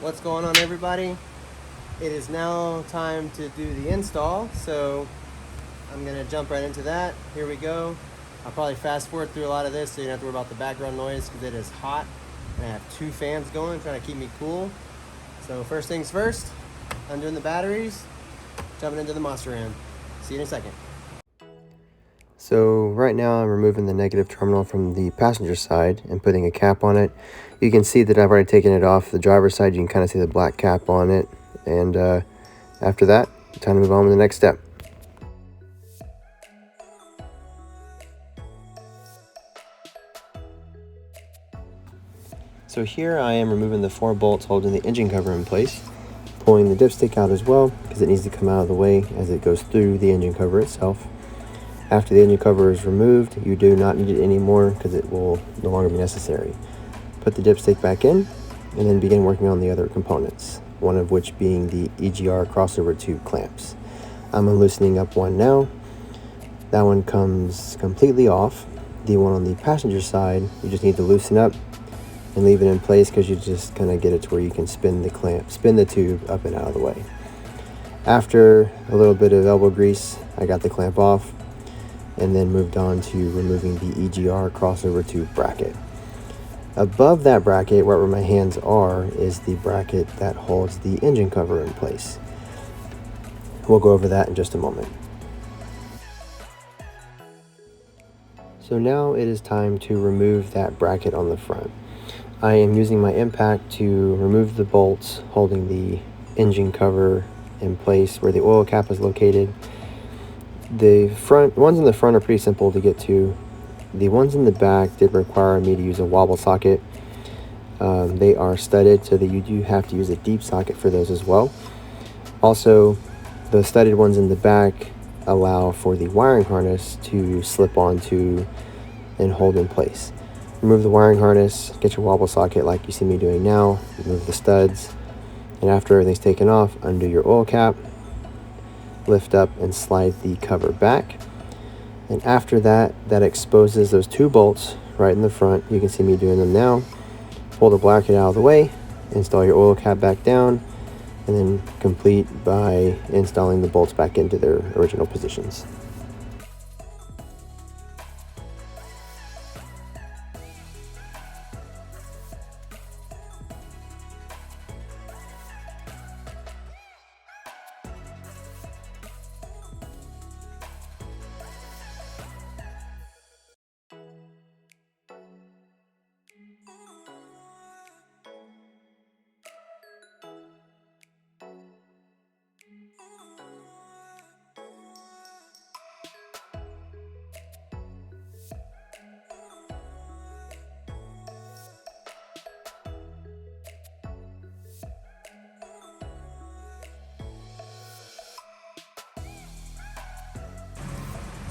What's going on, everybody? It is now time to do the install, so I'm gonna jump right into that. Here we go. I'll probably fast forward through a lot of this so you don't have to worry about the background noise because it is hot and I have 2 fans going trying to keep me cool. So first things first, undoing the batteries, jumping into the monster end. See you in a second. So right now I'm removing the negative terminal from the passenger side and putting a cap on it. You can see that I've already taken it off the driver's side. You can kind of see the black cap on it. And after that, time to move on to the next step. So here I am removing the 4 bolts holding the engine cover in place, pulling the dipstick out as well because it needs to come out of the way as it goes through the engine cover itself. After the engine cover is removed, you do not need it anymore because it will no longer be necessary. Put the dipstick back in and then begin working on the other components, one of which being the EGR crossover tube clamps. I'm loosening up one now. That one comes completely off. The one on the passenger side, you just need to loosen up and leave it in place because you just kind of get it to where you can spin the tube up and out of the way. After a little bit of elbow grease, I got the clamp off and then moved on to removing the EGR crossover tube bracket. Above that bracket, where my hands are, is the bracket that holds the engine cover in place. We'll go over that in just a moment. So now it is time to remove that bracket on the front. I am using my impact to remove the bolts holding the engine cover in place where the oil cap is located. The ones in the front are pretty simple to get to. The ones in the back did require me to use a wobble socket. They are studded so that you do have to use a deep socket for those as well. Also, the studded ones in the back allow for the wiring harness to slip onto and hold in place. Remove the wiring harness, get your wobble socket like you see me doing now, remove the studs, and after everything's taken off, undo your oil cap, lift up and slide the cover back. And after that, that exposes those 2 bolts right in the front. You can see me doing them now. Pull the bracket out of the way, install your oil cap back down, and then complete by installing the bolts back into their original positions.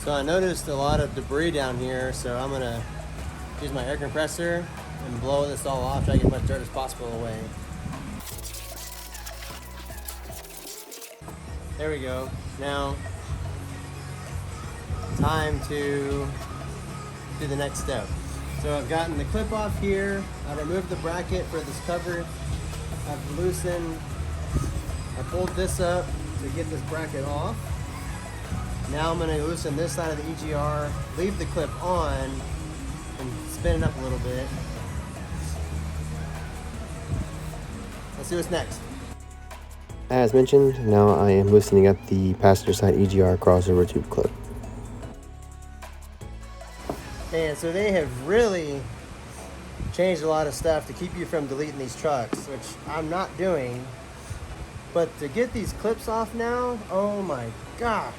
So I noticed a lot of debris down here, so I'm gonna use my air compressor and blow this all off, try to get as much dirt as possible away. There we go. Now, time to do the next step. So I've gotten the clip off here, I removed the bracket for this cover, I've loosened, I pulled this up to get this bracket off. Now I'm going to loosen this side of the EGR, leave the clip on, and spin it up a little bit. Let's see what's next. As mentioned, now I am loosening up the passenger side EGR crossover tube clip. Man, so they have really changed a lot of stuff to keep you from deleting these trucks, which I'm not doing. But to get these clips off now, oh my gosh.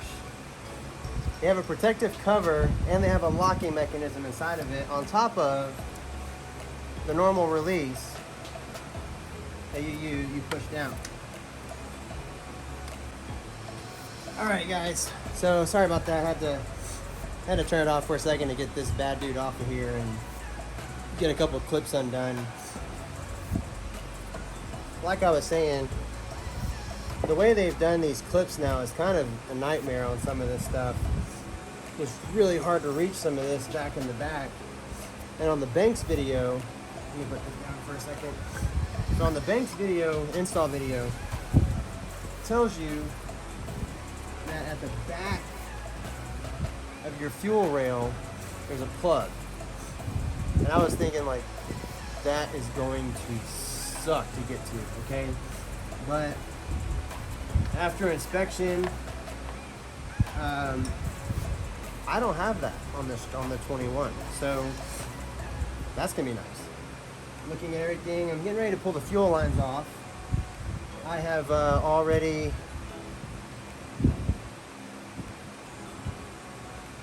They have a protective cover and they have a locking mechanism inside of it on top of the normal release that you push down. All right, guys. So sorry about that. I had to turn it off for a second to get this bad dude off of here and get a couple of clips undone. Like I was saying, the way they've done these clips now is kind of a nightmare on some of this stuff. It's really hard to reach some of this back in the back. And on the Banks video, let me put this down for a second. So on the Banks video, install video, it tells you that at the back of your fuel rail, there's a plug. And I was thinking like, that is going to suck to get to, okay? But after inspection, I don't have that on the 21, so that's gonna be nice. Looking at everything, I'm getting ready to pull the fuel lines off. I have already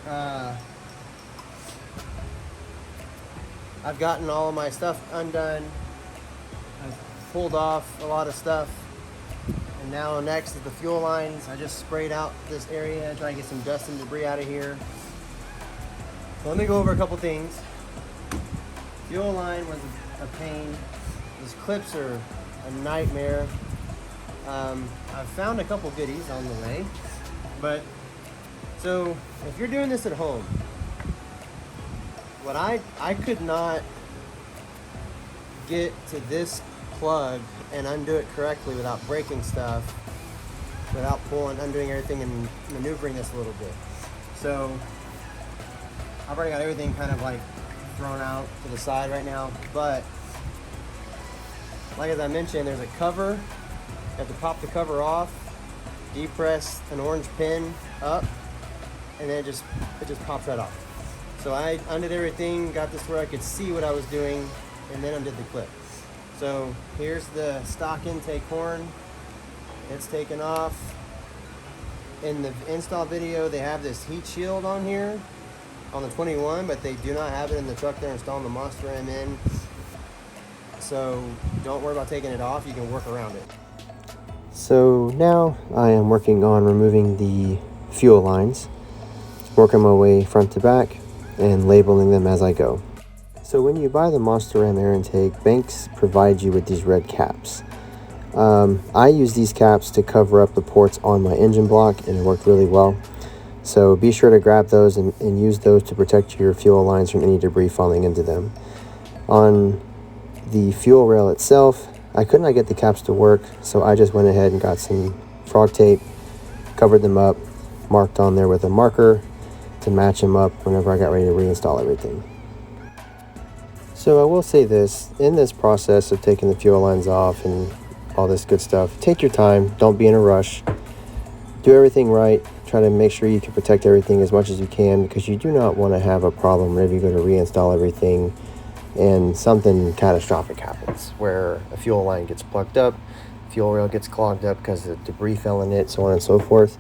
I've gotten all of my stuff undone. I've pulled off a lot of stuff. And now next is the fuel lines. I just sprayed out this area, trying to get some dust and debris out of here. So let me go over a couple things. Fuel line was a pain. These clips are a nightmare. I've found a couple goodies on the way. But, so if you're doing this at home, what I could not get to this plug and undo it correctly without breaking stuff, without undoing everything and maneuvering this a little bit. So I've already got everything kind of like thrown out to the side right now, but like as I mentioned, there's a cover. You have to pop the cover off, depress an orange pin up, and then it just pops right off. So I undid everything, got this where I could see what I was doing, and then undid the clip. So here's the stock intake horn. It's taken off. In the install video, they have this heat shield on here on the 21, but they do not have it in the truck they're installing the Monster M in. So don't worry about taking it off, you can work around it. So now I am working on removing the fuel lines, working my way front to back and labeling them as I go. So when you buy the Monster M air intake, Banks provides you with these red caps. I use these caps to cover up the ports on my engine block, and it worked really well. So be sure to grab those and use those to protect your fuel lines from any debris falling into them. On the fuel rail itself, I could not get the caps to work, so I just went ahead and got some frog tape, covered them up, marked on there with a marker to match them up whenever I got ready to reinstall everything. So I will say this, in this process of taking the fuel lines off and all this good stuff, take your time, don't be in a rush, do everything right, try to make sure you can protect everything as much as you can, because you do not want to have a problem whenever you go to reinstall everything and something catastrophic happens where a fuel line gets plugged up, fuel rail gets clogged up because the debris fell in it, so on and so forth.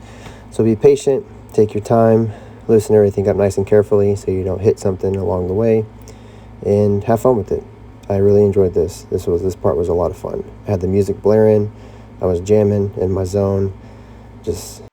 So be patient, take your time, loosen everything up nice and carefully so you don't hit something along the way, and have fun with it. I really enjoyed this. This part was a lot of fun. I had the music blaring, I was jamming in my zone, just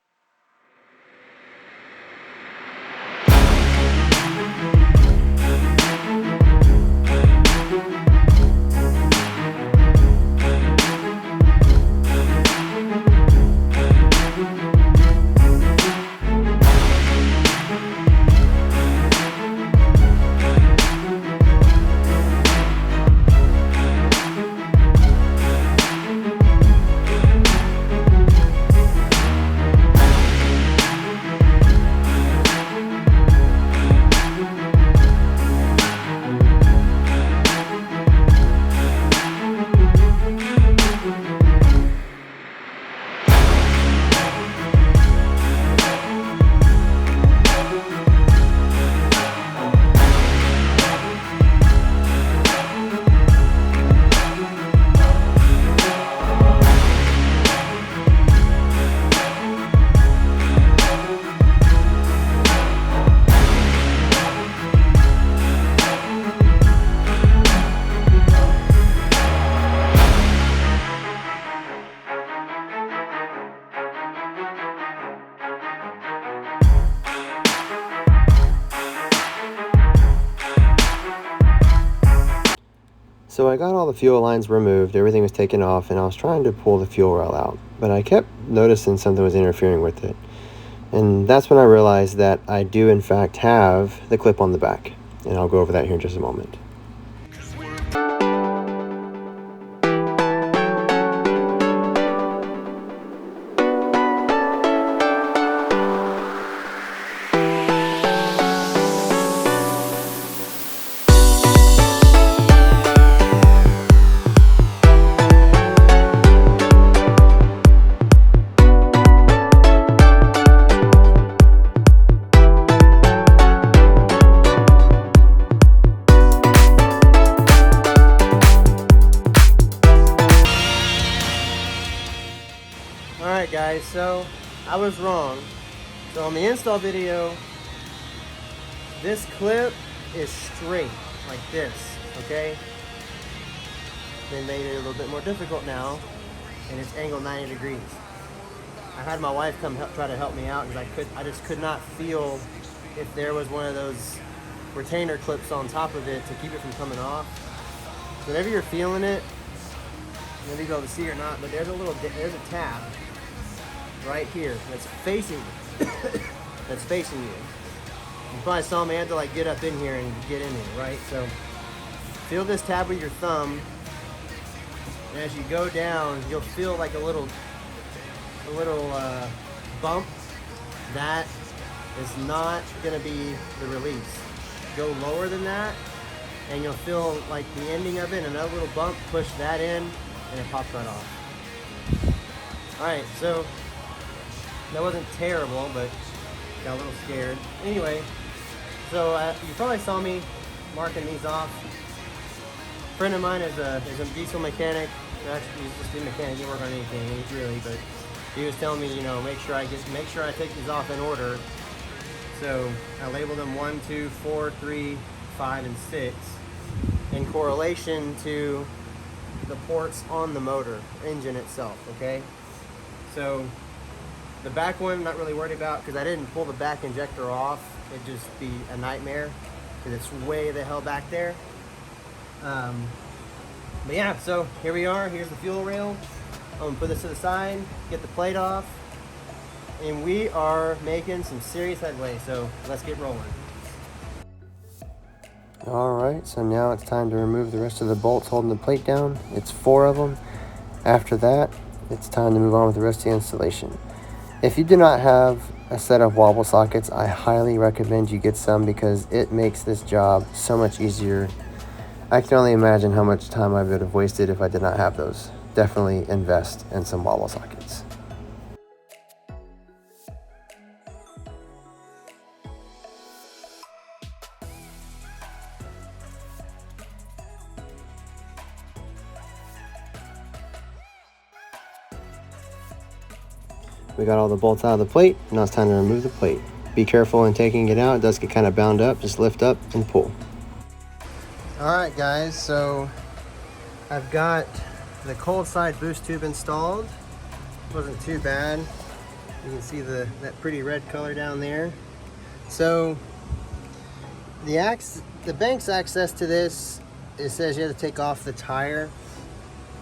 So I got all the fuel lines removed, everything was taken off, and I was trying to pull the fuel rail out, but I kept noticing something was interfering with it. And that's when I realized that I do in fact have the clip on the back, and I'll go over that here in just a moment. Alright guys, so I was wrong. So on the install video, this clip is straight, like this, okay? They made it a little bit more difficult now, and it's angled 90 degrees. I had my wife come try to help me out because I just could not feel if there was one of those retainer clips on top of it to keep it from coming off. So whenever you're feeling it, maybe you'll be able to see or not, but there's a tab right here that's facing that's facing you. You probably saw me, I had to like get up in here and get in there, right? So feel this tab with your thumb, and as you go down, you'll feel like a little bump. That is not gonna be the release. Go lower than that, and you'll feel like the ending of it, another little bump, push that in, and it pops right off. All right, so that wasn't terrible, but got a little scared. Anyway, so you probably saw me marking these off. A friend of mine is a diesel mechanic. Actually, he's just a mechanic. He didn't work on anything, really, but he was telling me, you know, make sure I take these off in order. So I labeled them 1, 2, 4, 3, 5, and 6 in correlation to the ports on the motor engine itself. Okay, so the back one I'm not really worried about because I didn't pull the back injector off. It'd just be a nightmare because it's way the hell back there. But yeah, so here we are. Here's the fuel rail. I'm gonna put this to the side, get the plate off, and we are making some serious headway. So let's get rolling. All right, so now it's time to remove the rest of the bolts holding the plate down. It's 4 of them. After that, it's time to move on with the rest of the installation. If you do not have a set of wobble sockets, I highly recommend you get some because it makes this job so much easier. I can only imagine how much time I would have wasted if I did not have those. Definitely invest in some wobble sockets. We got all the bolts out of the plate. Now it's time to remove the plate. Be careful in taking it out. It does get kind of bound up. Just lift up and pull. All right, guys, so I've got the cold side boost tube installed. Wasn't too bad. You can see that pretty red color down there. So the bank's access to this, it says you have to take off the tire.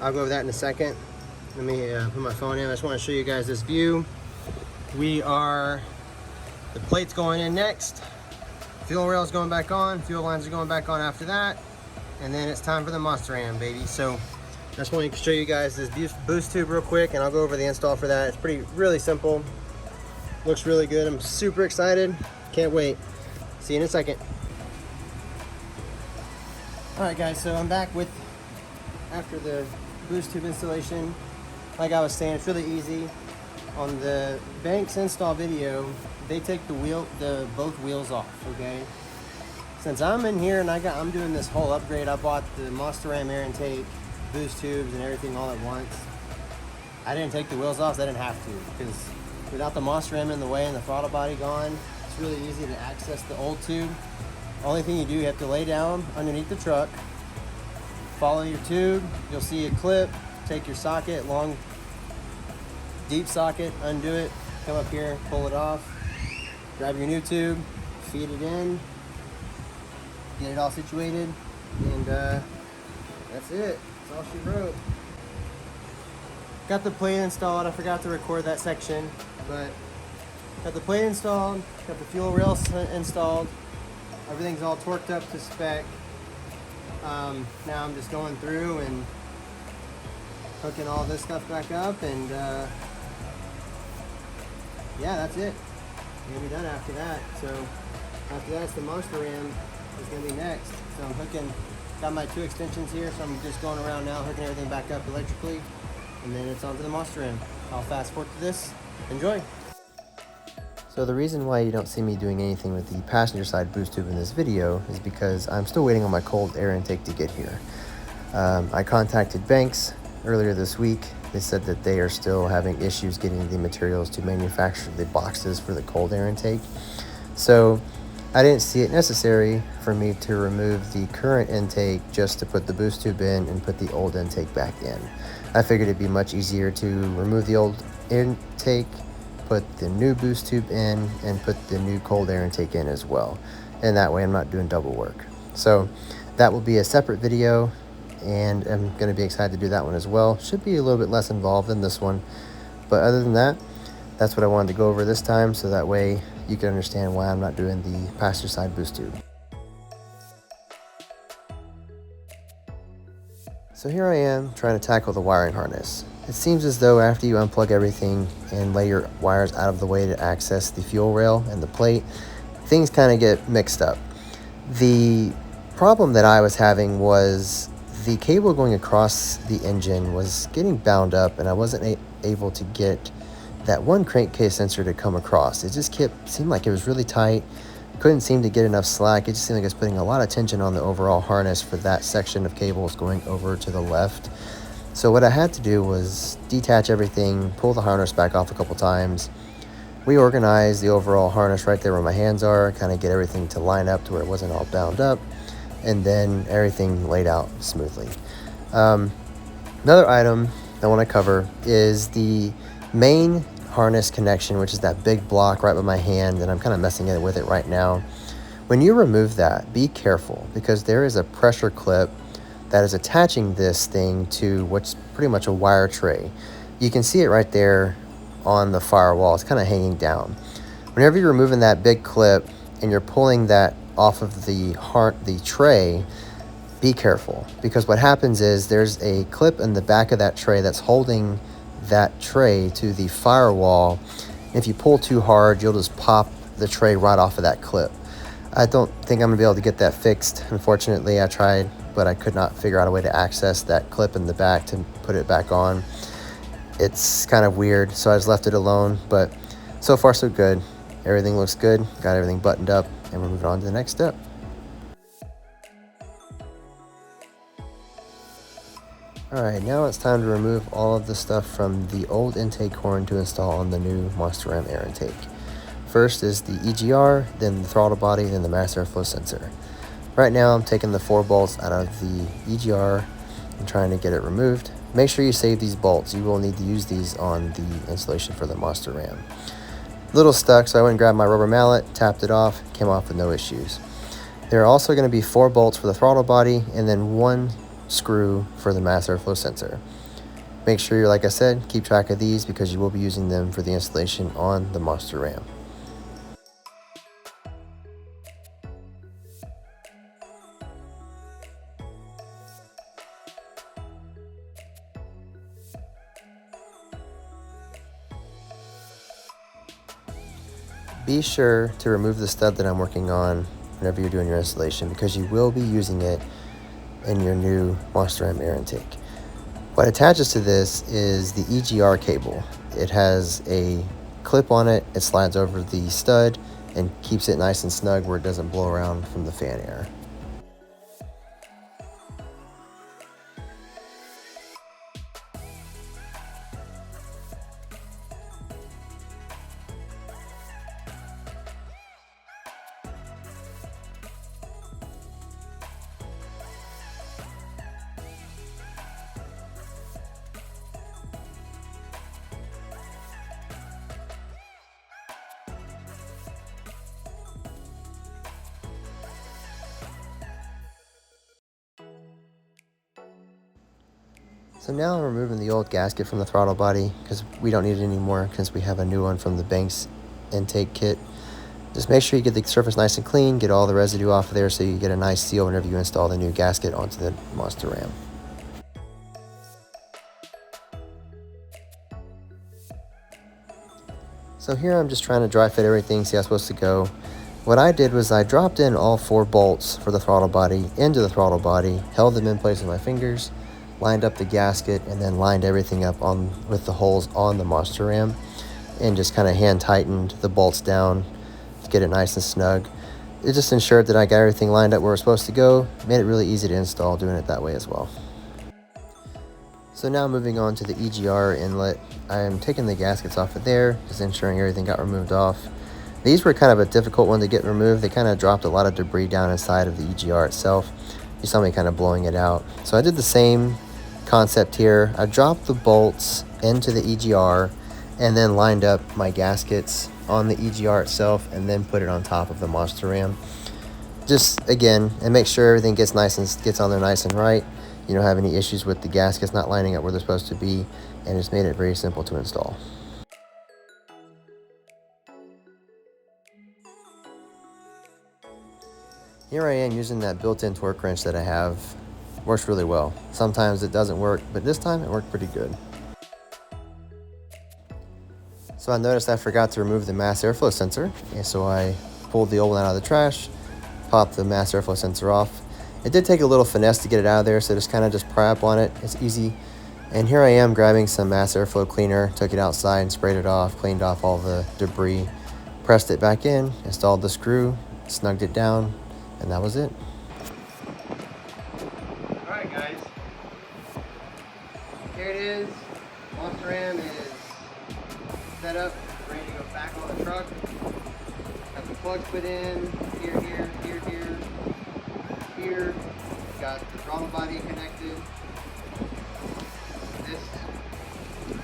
I'll go over that in a second. Let me put my phone in. I just want to show you guys this view. The plate's going in next. Fuel rail's going back on. Fuel lines are going back on after that. And then it's time for the Monster Ram, baby. So I just want to show you guys this boost tube real quick, and I'll go over the install for that. It's really simple. Looks really good. I'm super excited. Can't wait. See you in a second. All right, guys, so I'm back after the boost tube installation. Like I was saying, it's really easy. On the Banks install video, they take both wheels off, okay? Since I'm in here and I'm doing this whole upgrade, I bought the Monster Ram air intake, boost tubes, and everything all at once. I didn't take the wheels off, so I didn't have to, because without the Monster Ram in the way and the throttle body gone, it's really easy to access the old tube. Only thing you do, you have to lay down underneath the truck, follow your tube, you'll see a clip, take your socket, long, deep socket, undo it, come up here, pull it off, grab your new tube, feed it in, get it all situated, and that's it. That's all she wrote. Got the plate installed. I forgot to record that section, but got the plate installed, got the fuel rail installed, everything's all torqued up to spec. Now I'm just going through and hooking all this stuff back up, and yeah, that's it. We're gonna be done after that. So after that, it's the Monster Ram is gonna be next. So I'm got my 2 extensions here, so I'm just going around now, hooking everything back up electrically, and then it's on to the Monster Ram. I'll fast forward to this. Enjoy. So the reason why you don't see me doing anything with the passenger side boost tube in this video is because I'm still waiting on my cold air intake to get here. I contacted Banks. earlier this week. They said that they are still having issues getting the materials to manufacture the boxes for the cold air intake. So I didn't see it necessary for me to remove the current intake just to put the boost tube in and put the old intake back in. I figured it'd be much easier to remove the old intake, put the new boost tube in, and put the new cold air intake in as well. And that way I'm not doing double work. So that will be a separate video, and I'm going to be excited to do that one as well. Should be a little bit less involved than this one. But other than that, that's what I wanted to go over this time, so that way you can understand why I'm not doing the passenger side boost tube. So here I am trying to tackle the wiring harness. It seems as though after you unplug everything and lay your wires out of the way to access the fuel rail and the plate, things kind of get mixed up. The problem that I was having was the cable going across the engine was getting bound up, and I wasn't able to get that one crankcase sensor to come across. It just seemed like it was really tight. Couldn't seem to get enough slack. It just seemed like it's putting a lot of tension on the overall harness for that section of cables going over to the left. So what I had to do was detach everything, pull the harness back off a couple times, reorganize the overall harness right there where my hands are, kind of get everything to line up to where it wasn't all bound up, and then everything laid out smoothly. Another item I want to cover is the main harness connection, which is that big block right by my hand, and I'm kind of messing with it right now. When you remove that, be careful, because there is a pressure clip that is attaching this thing to what's pretty much a wire tray. You can see it right there on the firewall. It's kind of hanging down. Whenever you're removing that big clip and you're pulling that off of the tray, be careful, because what happens is there's a clip in the back of that tray that's holding that tray to the firewall. If you pull too hard, you'll just pop the tray right off of that clip. I don't think I'm gonna be able to get that fixed. Unfortunately, I tried, but I could not figure out a way to access that clip in the back to put it back on. It's kind of weird, so I just left it alone, but so far so good. Everything looks good, got everything buttoned up, and we're moving on to the next step. Alright, now it's time to remove all of the stuff from the old intake horn to install on the new Monster Ram air intake. First is the EGR, then the throttle body, then the mass airflow sensor. Right now I'm taking the 4 bolts out of the EGR and trying to get it removed. Make sure you save these bolts. You will need to use these on the installation for the Monster Ram. Little stuck, so I went and grabbed my rubber mallet, tapped it off, came off with no issues. There are also going to be 4 bolts for the throttle body and then 1 screw for the mass airflow sensor. Make sure you, like I said, keep track of these because you will be using them for the installation on the Monster Ram. Be sure to remove the stud that I'm working on whenever you're doing your installation, because you will be using it in your new Monster Ram air intake. What attaches to this is the EGR cable. It has a clip on it. It slides over the stud and keeps it nice and snug where it doesn't blow around from the fan air. So now I'm removing the old gasket from the throttle body because we don't need it anymore since we have a new one from the Banks intake kit. Just make sure you get the surface nice and clean, get all the residue off of there so you get a nice seal whenever you install the new gasket onto the Monster Ram. So here I'm just trying to dry fit everything, see how it's supposed to go. What I did was I dropped in all 4 bolts for the throttle body into the throttle body, held them in place with my fingers, lined up the gasket, and then lined everything up on with the holes on the Monster Ram, and just kind of hand tightened the bolts down to get it nice and snug. It just ensured that I got everything lined up where it's supposed to go. Made it really easy to install doing it that way as well. So now moving on to the EGR inlet, I am taking the gaskets off of there, just ensuring everything got removed off. These were kind of a difficult one to get removed. They kind of dropped a lot of debris down inside of the EGR itself. You saw me kind of blowing it out. So I did the same concept here. I dropped the bolts into the EGR and then lined up my gaskets on the EGR itself and then put it on top of the monster ram. Just again, and make sure everything gets on there nice and right. You don't have any issues with the gaskets not lining up where they're supposed to be, and it's made it very simple to install. Here I am using that built-in torque wrench that I have. Works really well. Sometimes it doesn't work, but this time it worked pretty good. So I noticed I forgot to remove the mass airflow sensor, and so I pulled the old one out of the trash, popped the mass airflow sensor off. It did take a little finesse to get it out of there, so just kind of pry up on it. It's easy. And here I am grabbing some mass airflow cleaner, took it outside and sprayed it off, cleaned off all the debris, pressed it back in, installed the screw, snugged it down, and that was it. Alright guys, here it is. Monster Ram is set up, ready to go back on the truck. Got the plugs put in, here, here. Got the throttle body connected. This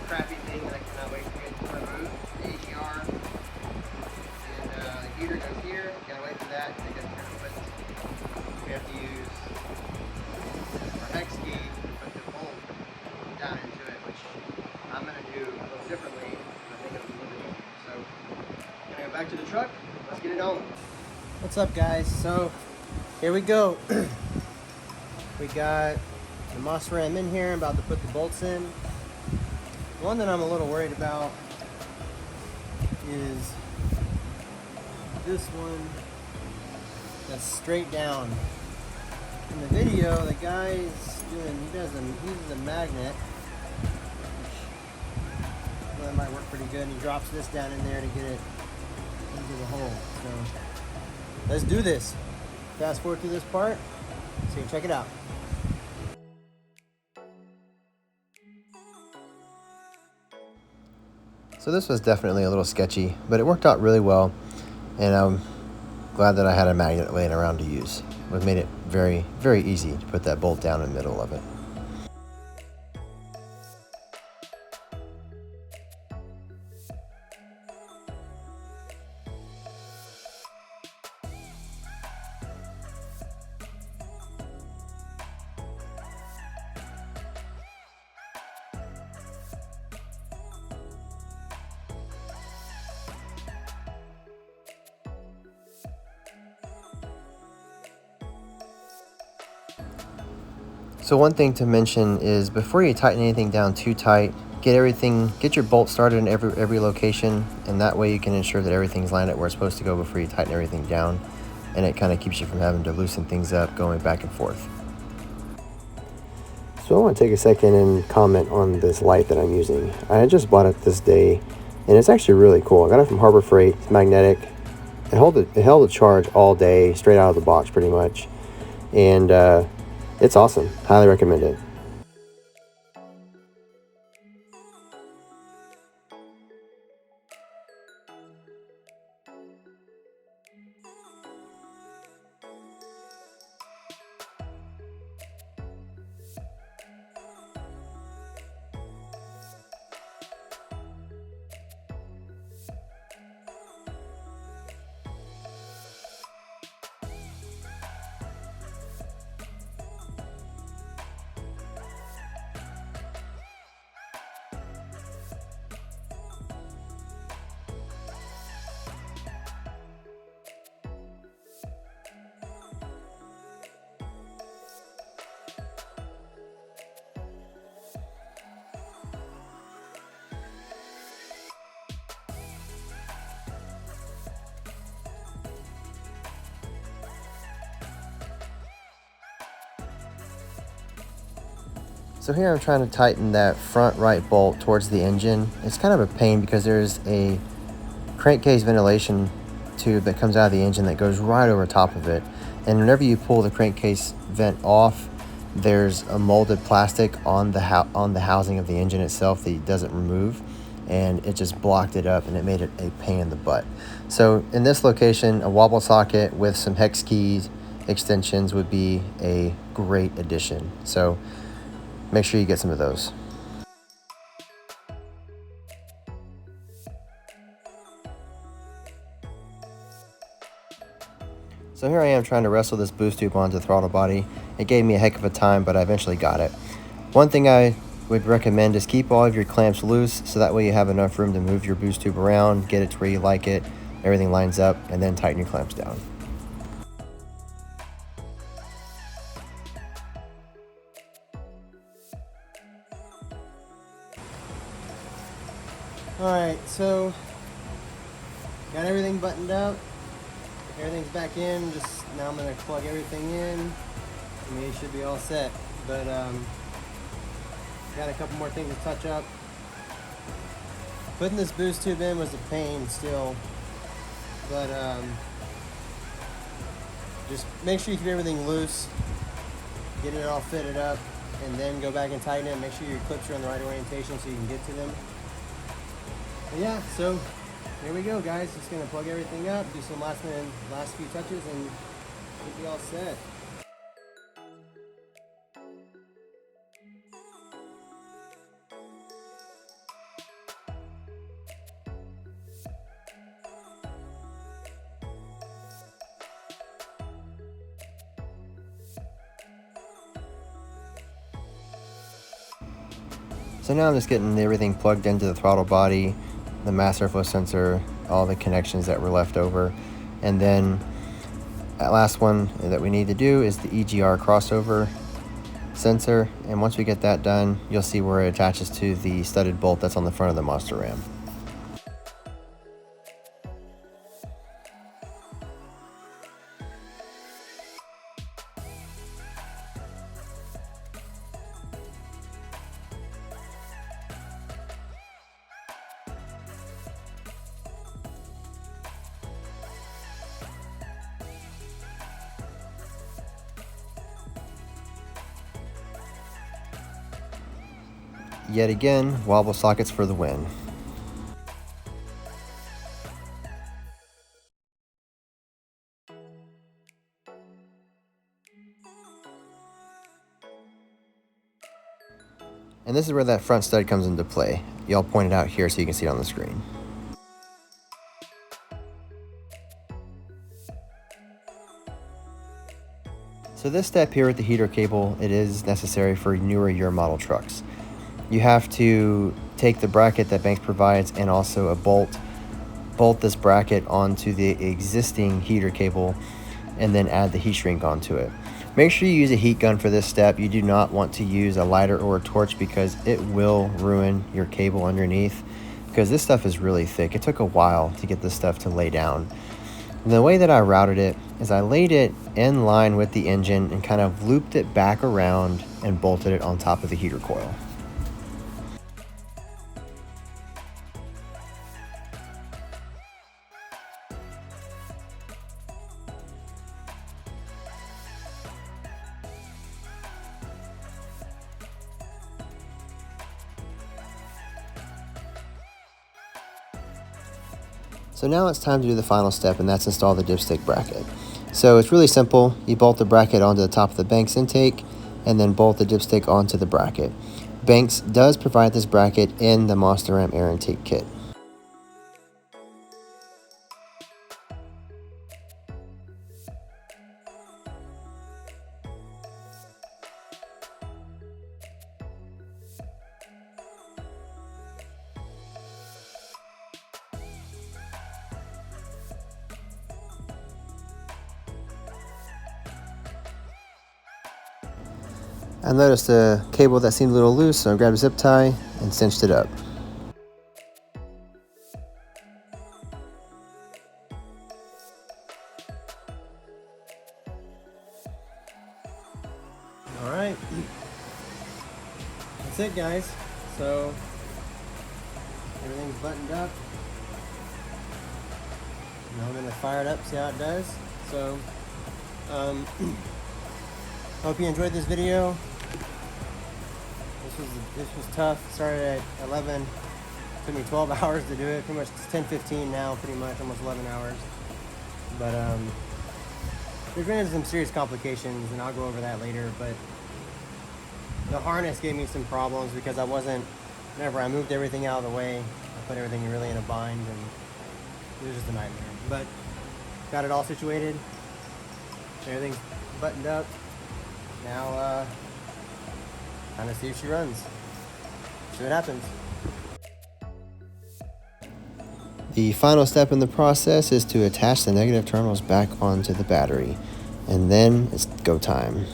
crappy thing that I cannot wait to get to remove, the AGR. And the heater goes here. Gotta wait for that. We have to use our hex key to put the bolt down into it, which I'm gonna do a little differently. I think it's a little bit easier. So, gonna go back to the truck. Let's get it on. What's up, guys? So here we go. We got the monster ram in here. I'm about to put the bolts in. One that I'm a little worried about is this one that's straight down. In the video, the guy's uses a magnet, which that might work pretty good. And he drops this down in there to get it into the hole. So let's do this. Fast forward through this part so you can check it out. So this was definitely a little sketchy, but it worked out really well, and I'm glad that I had a magnet laying around to use. It made it very, very easy to put that bolt down in the middle of it. So one thing to mention is before you tighten anything down too tight, get your bolt started in every location, and that way you can ensure that everything's lined up where it's supposed to go before you tighten everything down, and it kind of keeps you from having to loosen things up going back and forth. So I want to take a second and comment on this light that I'm using. I just bought it this day, and it's actually really cool. I got it from Harbor Freight. It's magnetic. It held a charge all day, straight out of the box pretty much, and it's awesome. Highly recommend it. So here I'm trying to tighten that front right bolt towards the engine. It's kind of a pain because there's a crankcase ventilation tube that comes out of the engine that goes right over top of it. And whenever you pull the crankcase vent off, there's a molded plastic on the housing of the engine itself that it doesn't remove, and it just blocked it up and it made it a pain in the butt. So in this location, a wobble socket with some hex keys extensions would be a great addition. So make sure you get some of those. So here I am trying to wrestle this boost tube onto the throttle body. It gave me a heck of a time, but I eventually got it. One thing I would recommend is keep all of your clamps loose, so that way you have enough room to move your boost tube around, get it to where you like it, everything lines up, and then tighten your clamps down. Alright, so got everything buttoned up. Everything's back in. Just now I'm going to plug everything in. I mean, it should be all set. But got a couple more things to touch up. Putting this boost tube in was a pain still. But just make sure you keep everything loose. Get it all fitted up. And then go back and tighten it. Make sure your clips are in the right orientation so you can get to them. But yeah, so here we go, guys. Just gonna plug everything up, do some last few touches, and we'll be all set. So now I'm just getting everything plugged into the throttle body, the mass airflow sensor, all the connections that were left over. And then that last one that we need to do is the EGR crossover sensor. And once we get that done, you'll see where it attaches to the studded bolt that's on the front of the monster ram. Yet again, wobble sockets for the win. And this is where that front stud comes into play. Y'all point it out here so you can see it on the screen. So this step here with the heater cable, it is necessary for newer year model trucks. You have to take the bracket that Banks provides and also a bolt this bracket onto the existing heater cable, and then add the heat shrink onto it. Make sure you use a heat gun for this step. You do not want to use a lighter or a torch because it will ruin your cable underneath, because this stuff is really thick. It took a while to get this stuff to lay down. And the way that I routed it is I laid it in line with the engine and kind of looped it back around and bolted it on top of the heater coil. So now it's time to do the final step, and that's install the dipstick bracket. So it's really simple. You bolt the bracket onto the top of the Banks intake and then bolt the dipstick onto the bracket. Banks does provide this bracket in the Monster Ram air intake kit. I noticed a cable that seemed a little loose, so I grabbed a zip tie and cinched it up. Alright, that's it, guys. So everything's buttoned up. Now I'm going to fire it up, see how it does. So Hope you enjoyed this video. This was tough. Started at 11. Took me 12 hours to do it. Pretty much it's 10:15 now. Pretty much almost 11 hours. But there's been some serious complications, and I'll go over that later. But the harness gave me some problems because whenever I moved everything out of the way, I put everything really in a bind, and it was just a nightmare. But got it all situated. Everything's buttoned up. Now, kind of see if she runs. See what happens. The final step in the process is to attach the negative terminals back onto the battery, and then it's go time.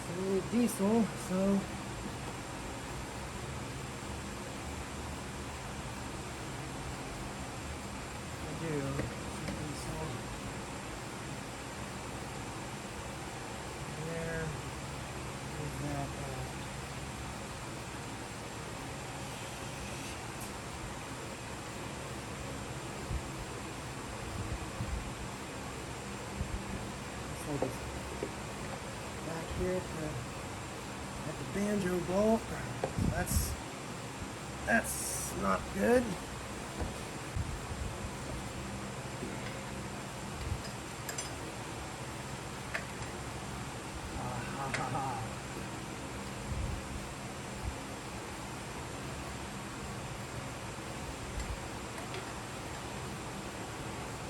So diesel, so I do diesel. There is that. So this back here at the banjo bolt. So that's not good.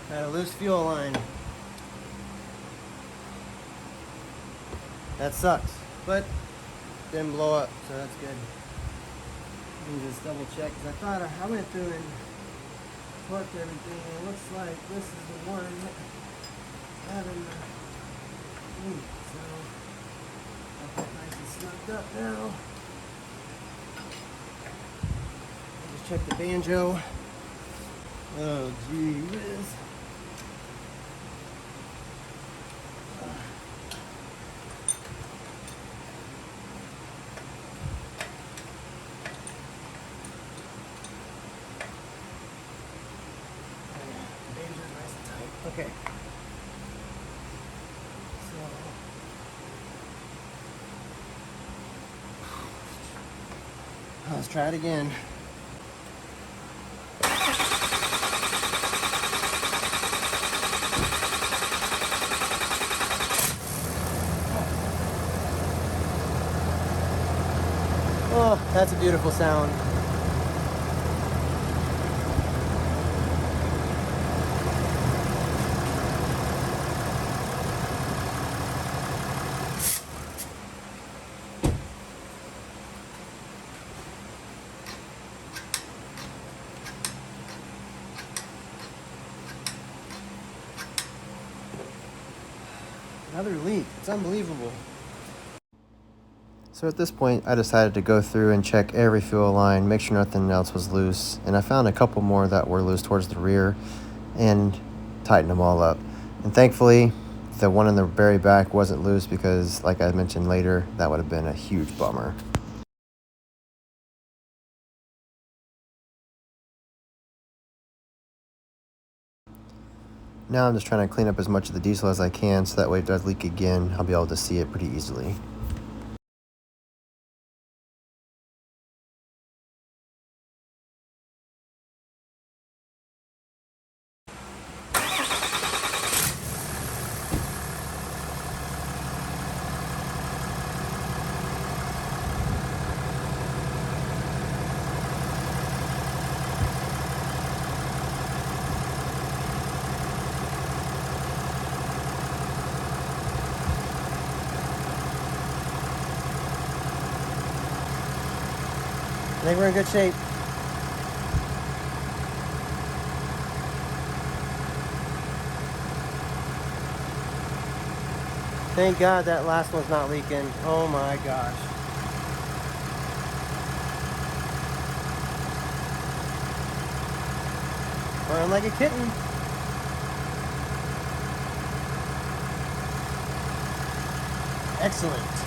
Got a loose fuel line. That sucks, but didn't blow up, so that's good. Let me just double check, because I thought I went through and torqued everything, and it looks like this is the one having the leak, so I'll get nice and snugged up now. I'll just check the banjo. Oh, gee whiz. Okay. So let's try it again. Oh, that's a beautiful sound. Another leak. It's unbelievable. So at this point, I decided to go through and check every fuel line, make sure nothing else was loose, and I found a couple more that were loose towards the rear and tightened them all up. And thankfully, the one in the very back wasn't loose because, like I mentioned later, that would have been a huge bummer. Now I'm just trying to clean up as much of the diesel as I can so that way if it does leak again, I'll be able to see it pretty easily. think we're in good shape. Thank God that last one's not leaking. Oh my gosh. Burn like a kitten. Excellent.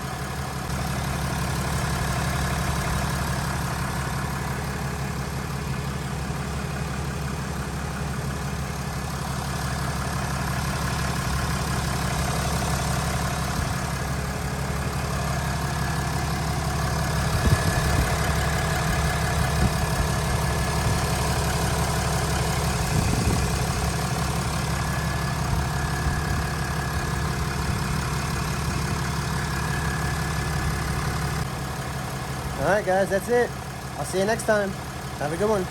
All right, guys, that's it. I'll see you next time. Have a good one.